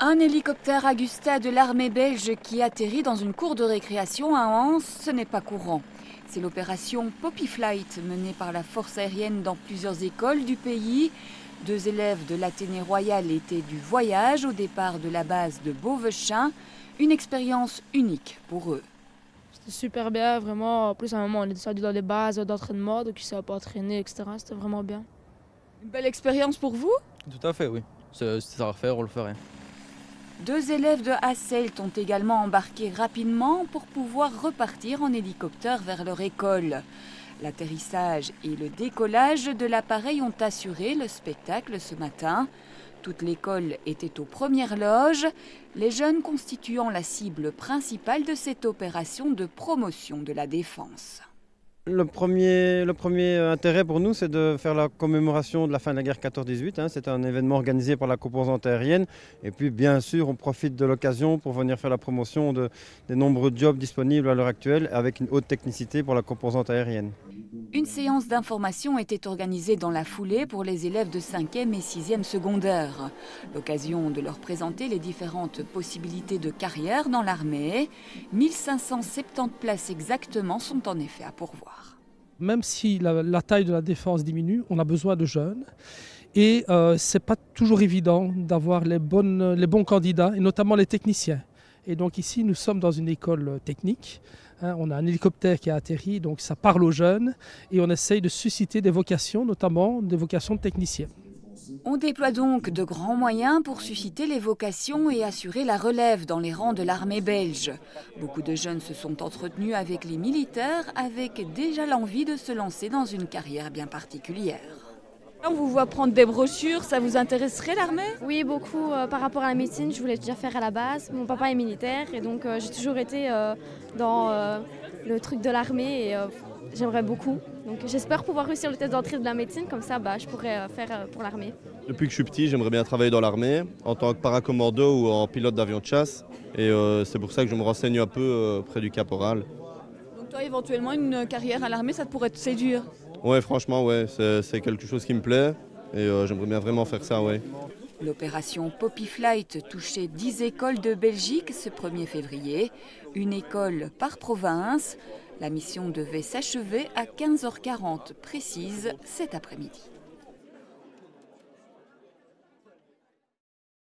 Un hélicoptère Agusta de l'armée belge qui atterrit dans une cour de récréation à Anse, ce n'est pas courant. C'est l'opération Poppy Flight menée par la force aérienne dans plusieurs écoles du pays. 2 élèves de l'Athénée Royal étaient du voyage au départ de la base de Beauvechain. Une expérience unique pour eux. C'était super bien, vraiment. En plus, à un moment, on est descendu dans les bases d'entraînement, donc ils ne savaient pas entraîner, etc. C'était vraiment bien. Une belle expérience pour vous? Tout à fait, oui. Si ça à refaire, on le ferait. 2 élèves de Hasselt ont également embarqué rapidement pour pouvoir repartir en hélicoptère vers leur école. L'atterrissage et le décollage de l'appareil ont assuré le spectacle ce matin. Toute l'école était aux premières loges, les jeunes constituant la cible principale de cette opération de promotion de la défense. Le premier intérêt pour nous, c'est de faire la commémoration de la fin de la guerre 14-18. C'est un événement organisé par la composante aérienne. Et puis, bien sûr, on profite de l'occasion pour venir faire la promotion des nombreux jobs disponibles à l'heure actuelle avec une haute technicité pour la composante aérienne. Une séance d'information était organisée dans la foulée pour les élèves de 5e et 6e secondaire. L'occasion de leur présenter les différentes possibilités de carrière dans l'armée. 1570 places exactement sont en effet à pourvoir. Même si la taille de la défense diminue, on a besoin de jeunes. Et ce n'est pas toujours évident d'avoir les bons candidats, et notamment les techniciens. Et donc ici, nous sommes dans une école technique. On a un hélicoptère qui a atterri, donc ça parle aux jeunes. Et on essaye de susciter des vocations, notamment des vocations de techniciens. On déploie donc de grands moyens pour susciter les vocations et assurer la relève dans les rangs de l'armée belge. Beaucoup de jeunes se sont entretenus avec les militaires avec déjà l'envie de se lancer dans une carrière bien particulière. On vous voit prendre des brochures, ça vous intéresserait l'armée? Oui, beaucoup par rapport à la médecine, je voulais déjà faire à la base. Mon papa est militaire et donc j'ai toujours été dans le truc de l'armée et j'aimerais beaucoup. Donc j'espère pouvoir réussir le test d'entrée de la médecine, comme ça je pourrais faire pour l'armée. Depuis que je suis petit, j'aimerais bien travailler dans l'armée, en tant que paracommando ou en pilote d'avion de chasse. Et c'est pour ça que je me renseigne un peu près du caporal. Donc toi, éventuellement, une carrière à l'armée, ça pourrait te séduire? Ouais, franchement, ouais, c'est quelque chose qui me plaît et j'aimerais bien vraiment faire ça, ouais. L'opération Poppy Flight touchait 10 écoles de Belgique ce 1er février, une école par province. La mission devait s'achever à 15h40 précise cet après-midi.